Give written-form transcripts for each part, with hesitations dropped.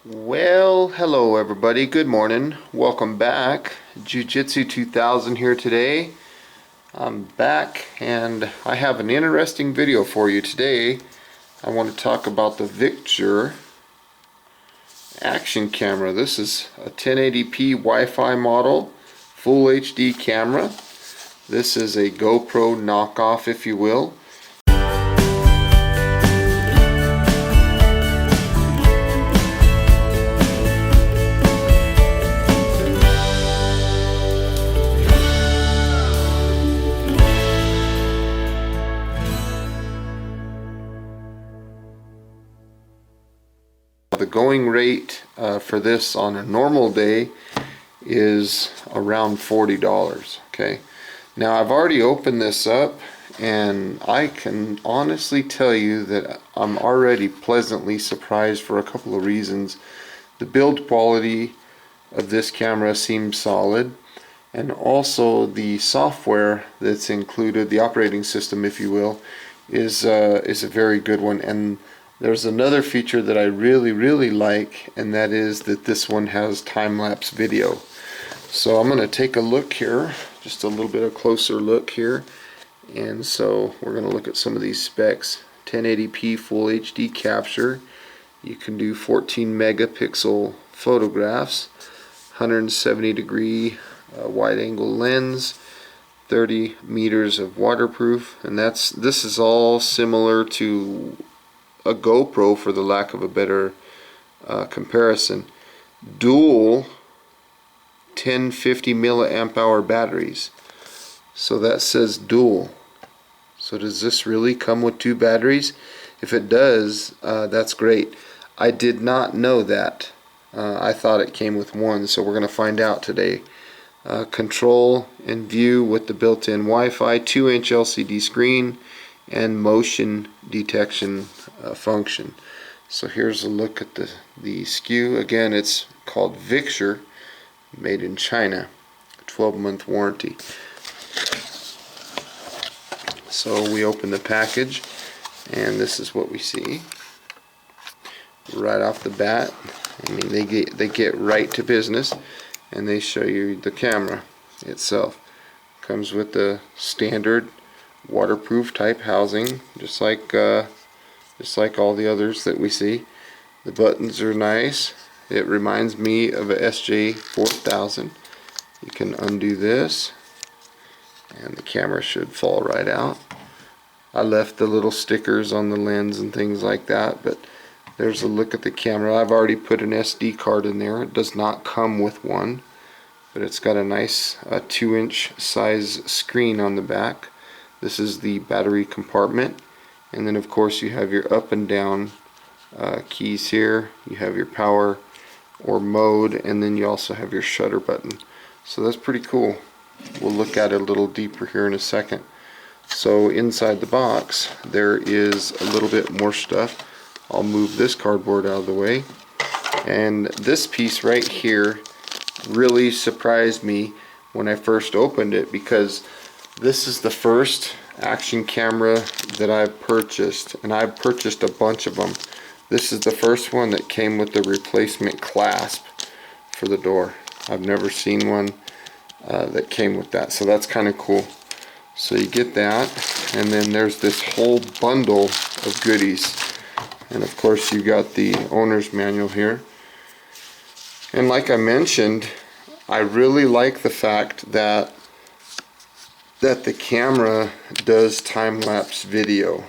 Well, hello everybody. Good morning. Welcome back. Jiu-Jitsu 2000 here today. I'm back and I have an interesting video for you today. I want to talk about the Victure Action Camera. This is a 1080p Wi-Fi model, full HD camera. This is a GoPro knockoff, if you will. The going rate for this on a normal day is around $40. Okay, now I've already opened this up and I can honestly tell you that I'm already pleasantly surprised for a couple of reasons. The build quality of this camera seems solid, and also the software that's included, the operating system if you will, is a very good one. And there's another feature that I really like, and that is that this one has time-lapse video. So I'm going to take a look here, just a little bit of closer look here, and so we're going to look at some of these specs. 1080p full HD capture, you can do 14 megapixel photographs, 170 degree wide angle lens, 30 meters of waterproof, and this is all similar to a GoPro, for the lack of a better comparison. Dual 1050 milliamp hour batteries. So that says dual. So does this really come with two batteries? If it does, that's great. I did not know that. I thought it came with one, so we're going to find out today. Control and view with the built-in Wi-Fi, 2-inch LCD screen, and motion detection function. So here's a look at the SKU. Again, it's called Victure, made in China, 12-month warranty. So we open the package and this is what we see right off the bat. I mean, they get right to business and they show you the camera itself. Comes with the standard waterproof type housing, just like all the others that we see. The buttons are nice. It reminds me of a SJ4000. You can undo this and the camera should fall right out. I left the little stickers on the lens and things like that, but there's a look at the camera. I've already put an SD card in there. It does not come with one, but it's got a nice 2-inch size screen on the back. This is the battery compartment, and then of course you have your up and down keys here. You have your power or mode, and then you also have your shutter button. So that's pretty cool. We'll look at it a little deeper here in a second. So inside the box there is a little bit more stuff. I'll move this cardboard out of the way, and this piece right here really surprised me when I first opened it, because this is the first action camera that I've purchased, and I've purchased a bunch of them. This is the first one that came with the replacement clasp for the door. I've never seen one that came with that, so that's kind of cool. So you get that, and then there's this whole bundle of goodies, and of course you got the owner's manual here. And like I mentioned, I really like the fact that the camera does time-lapse video.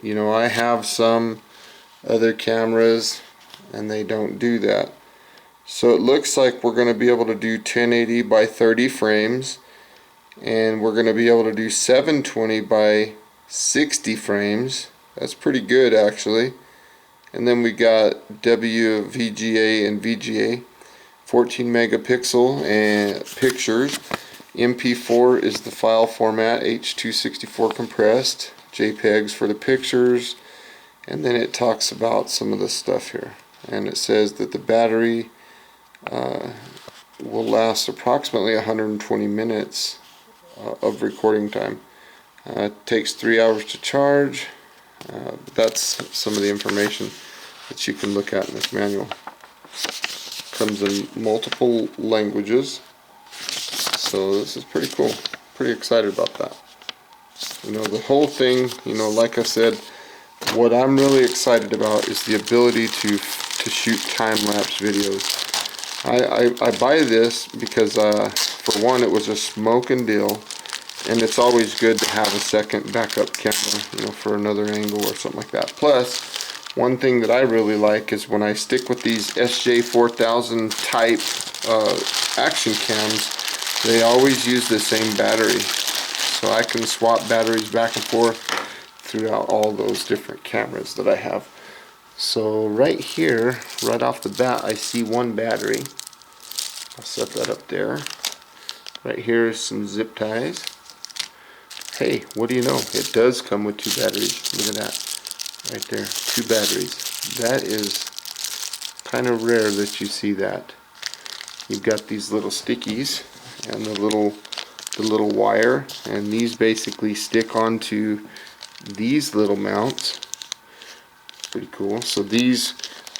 You know, I have some other cameras and they don't do that. So it looks like we're going to be able to do 1080 by 30 frames, and we're going to be able to do 720 by 60 frames. That's pretty good actually. And then we got WVGA and VGA, 14 megapixel and pictures. MP4 is the file format, H.264 compressed, JPEGs for the pictures, and then it talks about some of the stuff here. And it says that the battery will last approximately 120 minutes of recording time. It takes 3 hours to charge. That's some of the information. that you can look at in this manual. Comes in multiple languages, so this is pretty cool. Pretty excited about that. You know, the whole thing, you know, like I said, what I'm really excited about is the ability to shoot time-lapse videos. I buy this because for one, it was a smoking deal, and it's always good to have a second backup camera, you know, for another angle or something like that. Plus, one thing that I really like is when I stick with these SJ4000 type action cams, they always use the same battery. So I can swap batteries back and forth throughout all those different cameras that I have. So right here, right off the bat, I see one battery. I'll set that up there. Right here is some zip ties. Hey, what do you know? It does come with two batteries. Look at that. Right there, two batteries. That is kind of rare that you see that. You've got these little stickies and the little wire, and these basically stick onto these little mounts. Pretty cool. So these,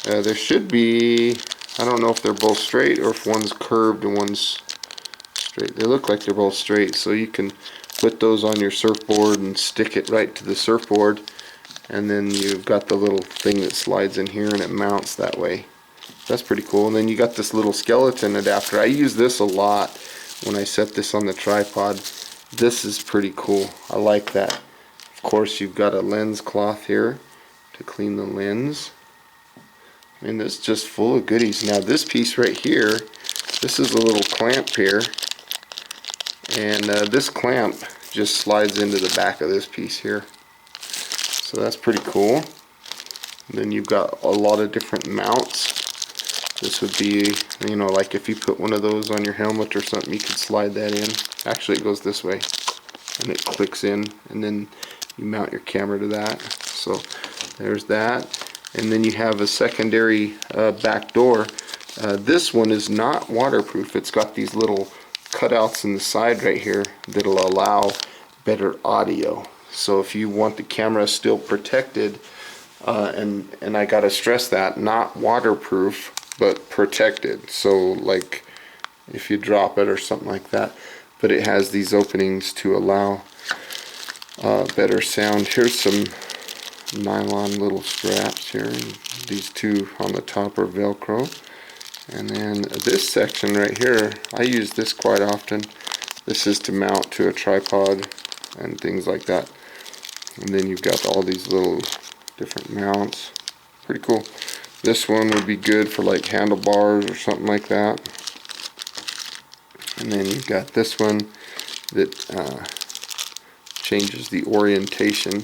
there should be, I don't know if they're both straight or if one's curved and one's straight. They look like they're both straight, so you can put those on your surfboard and stick it right to the surfboard, and then you've got the little thing that slides in here and it mounts that way. That's pretty cool. And then you got this little skeleton adapter. I use this a lot when I set this on the tripod. This is pretty cool. I like that. Of course, you've got a lens cloth here to clean the lens. And it's just full of goodies. Now this piece right here, this is a little clamp here, and this clamp just slides into the back of this piece here. So that's pretty cool. And then you've got a lot of different mounts. This would be, you know, like if you put one of those on your helmet or something, you could slide that in. Actually, it goes this way, and it clicks in, and then you mount your camera to that. So there's that. And then you have a secondary back door. This one is not waterproof. It's got these little cutouts in the side right here that'll allow better audio. So if you want the camera still protected, and I gotta stress that, not waterproof, but protected. So like if you drop it or something like that, but it has these openings to allow better sound. Here's some nylon little straps here. These two on the top are Velcro. And then this section right here, I use this quite often. This is to mount to a tripod and things like that. And then you've got all these little different mounts. Pretty cool. This one would be good for like handlebars or something like that. And then you've got this one that changes the orientation.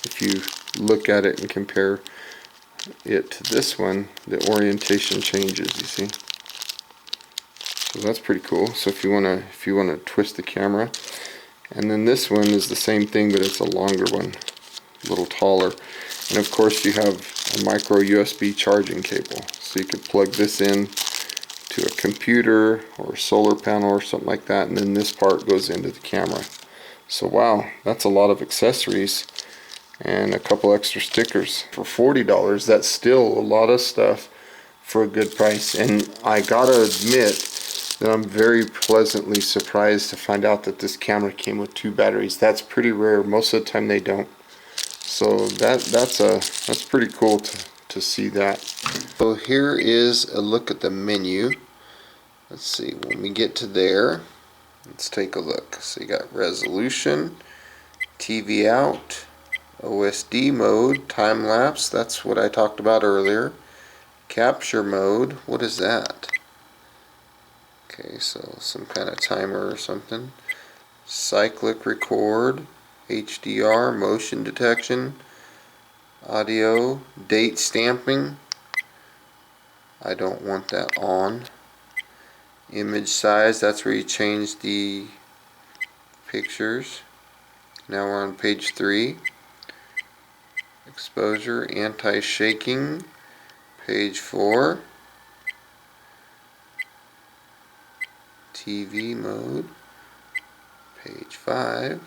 If you look at it and compare it to this one, the orientation changes, you see. So that's pretty cool. So if you wanna twist the camera. And then this one is the same thing, but it's a longer one, a little taller. And of course you have a micro USB charging cable. So you could plug this in to a computer or a solar panel or something like that, and then this part goes into the camera. So wow, that's a lot of accessories and a couple extra stickers. For $40, that's still a lot of stuff for a good price. And I gotta admit that I'm very pleasantly surprised to find out that this camera came with two batteries. That's pretty rare. Most of the time they don't. So that's pretty cool to see that. So here is a look at the menu. Let's see, when we get to there, let's take a look. So you got resolution, TV out, OSD mode, time lapse, that's what I talked about earlier. Capture mode, what is that? Okay, so some kind of timer or something. Cyclic record, HDR, motion detection, audio, date stamping. I don't want that on. Image size, that's where you change the pictures. Now we're on page 3. Exposure, anti-shaking, page 4. TV mode, page 5.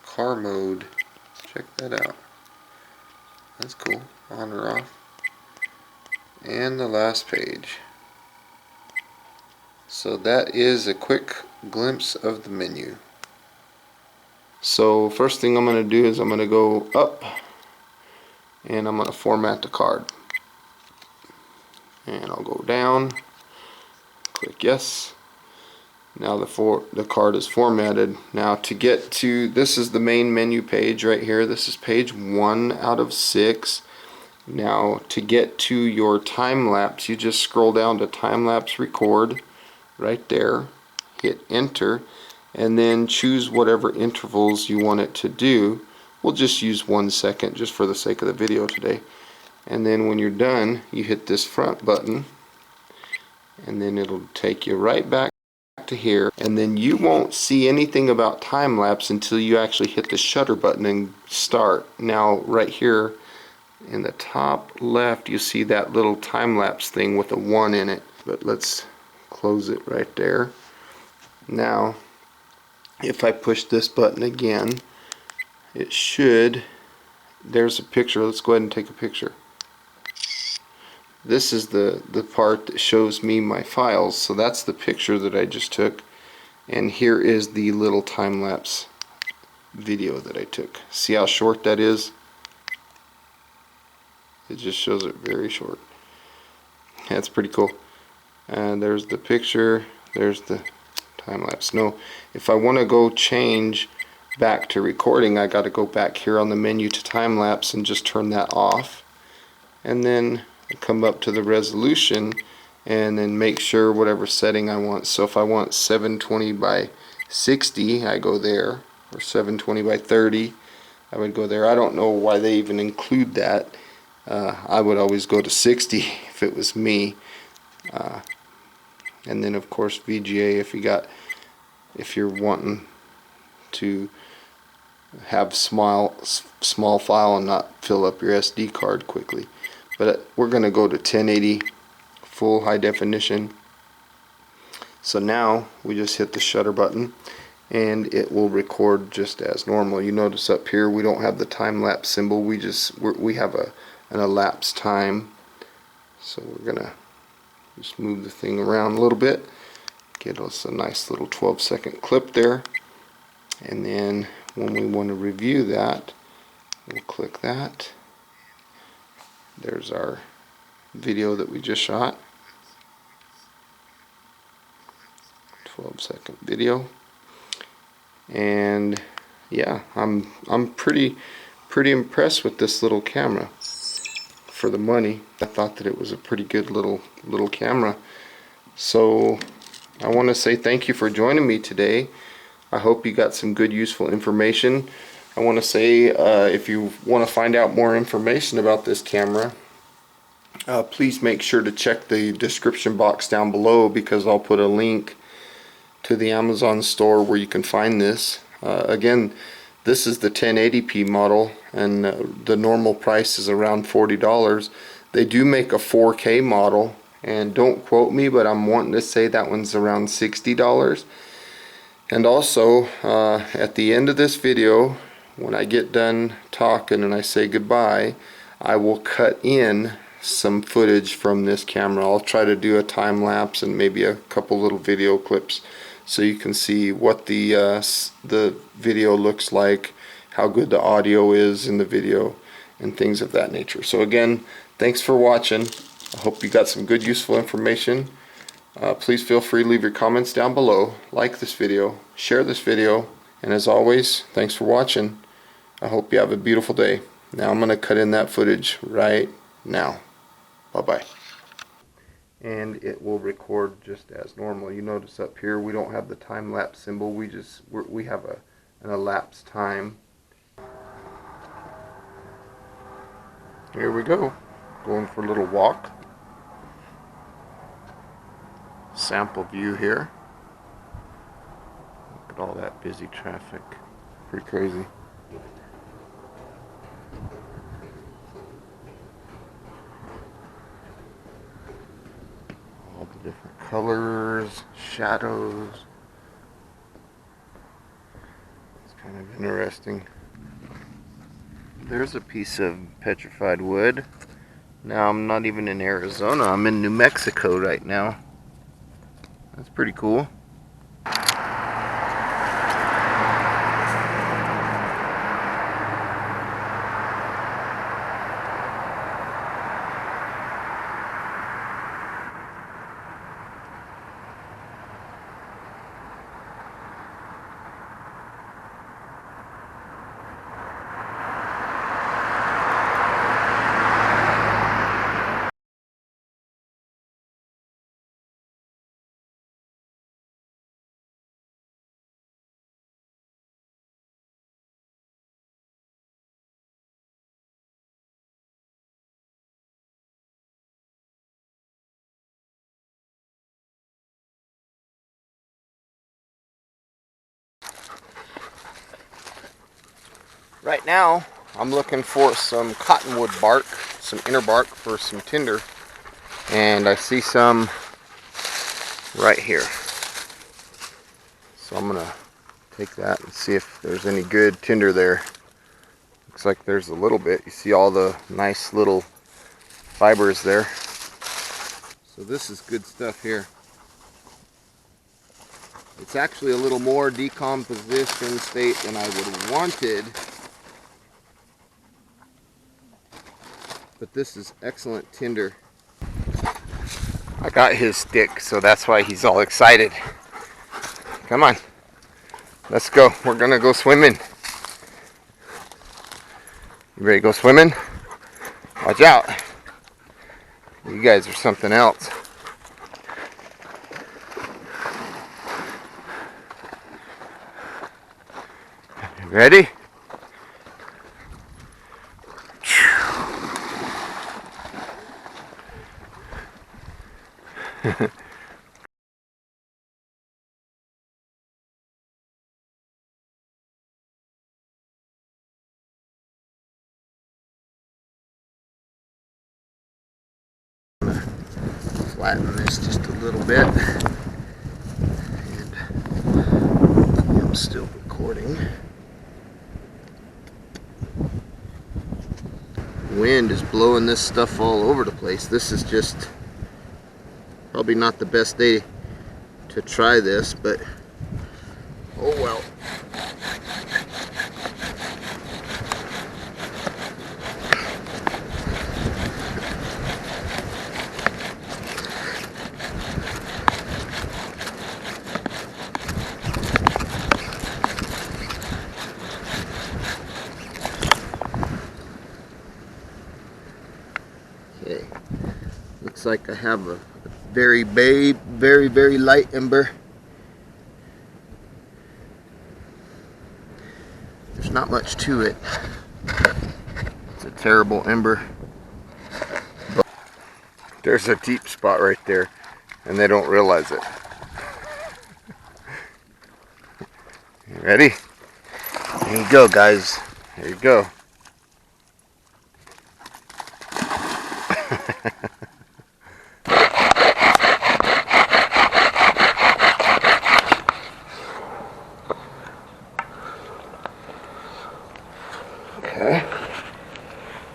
Car mode, check that out. That's cool. On or off. And the last page. So that is a quick glimpse of the menu. So first thing I'm going to do is I'm going to go up and I'm going to format the card. And I'll go down, click yes. Now the card is formatted. Now to get to, this is the main menu page right here. This is page 1 out of 6. Now to get to your time lapse, you just scroll down to time lapse record right there, hit enter, and then choose whatever intervals you want it to do. We'll just use 1 second just for the sake of the video today. And then when you're done, you hit this front button and then it'll take you right back to here, and then you won't see anything about time lapse until you actually hit the shutter button and start. Now right here in the top left you see that little time lapse thing with a 1 in it, but let's close it right there. Now if I push this button again, it should, there's a picture. Let's go ahead and take a picture. This is the part that shows me my files, so that's the picture that I just took, and here is the little time-lapse video that I took. See how short that is? It just shows it very short. That's pretty cool. And there's the picture, there's the time-lapse. No, if I want to go change back to recording, I got to go back here on the menu to time-lapse and just turn that off, and then come up to the resolution and then make sure whatever setting I want. So if I want 720 by 60, I go there, or 720 by 30, I would go there. I don't know why they even include that. I would always go to 60 if it was me. And then of course VGA if you're wanting to have small file and not fill up your SD card quickly. But we're going to go to 1080 full high definition. So now we just hit the shutter button and it will record just as normal. You notice up here we don't have the time lapse symbol. We have an elapsed time. So we're gonna just move the thing around a little bit, get us a nice little 12-second clip there, and then when we want to review that, we'll click that. There's our video that we just shot. 12-second video. And yeah, I'm pretty impressed with this little camera. For the money, I thought that it was a pretty good little camera. So I want to say thank you for joining me today. I hope you got some good useful information. I want to say if you want to find out more information about this camera, please make sure to check the description box down below, because I'll put a link to the Amazon store where you can find this. Again, this is the 1080p model, and the normal price is around $40. They do make a 4K model, and don't quote me, but I'm wanting to say that one's around $60. And also at the end of this video, when I get done talking and I say goodbye, I will cut in some footage from this camera. I'll try to do a time lapse and maybe a couple little video clips so you can see what the video looks like, how good the audio is in the video, and things of that nature. So again, thanks for watching. I hope you got some good useful information. Please feel free to leave your comments down below, like this video, share this video, and as always, thanks for watching. I hope you have a beautiful day. Now I'm going to cut in that footage right now. Bye-bye. And it will record just as normal. You notice up here we don't have the time lapse symbol. We have an elapsed time. Here we go. Going for a little walk. Sample view here. Look at all that busy traffic. Pretty crazy. All the different colors, shadows. It's kind of interesting. There's a piece of petrified wood. Now I'm not even in Arizona, I'm in New Mexico right now. That's pretty cool. Right now, I'm looking for some cottonwood bark, some inner bark for some tinder, and I see some right here. So I'm gonna take that and see if there's any good tinder there. Looks like there's a little bit. You see all the nice little fibers there. So this is good stuff here. It's actually a little more decomposition state than I would have wanted. But this is excellent tinder. I got his stick, so that's why he's all excited. Come on. Let's go. We're gonna go swimming. You ready to go swimming? Watch out. You guys are something else. You ready? Flatten this just a little bit. And I'm still recording. Wind is blowing this stuff all over the place. This is just probably not the best day to try this, but oh well. Okay, looks like I have a very light ember. There's not much to it. It's a terrible ember. But there's a deep spot right there, and they don't realize it. You ready? There you go, guys. There you go. Okay.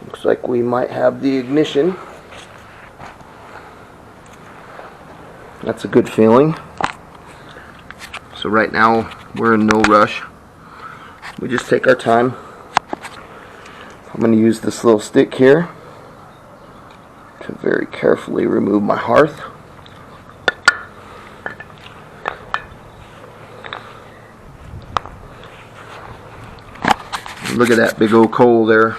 Looks like we might have the ignition. That's a good feeling. So right now we're in no rush. We just take our time. I'm going to use this little stick here to very carefully remove my hearth. Look at that big old coal there.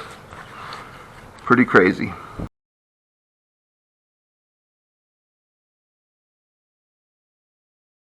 Pretty crazy.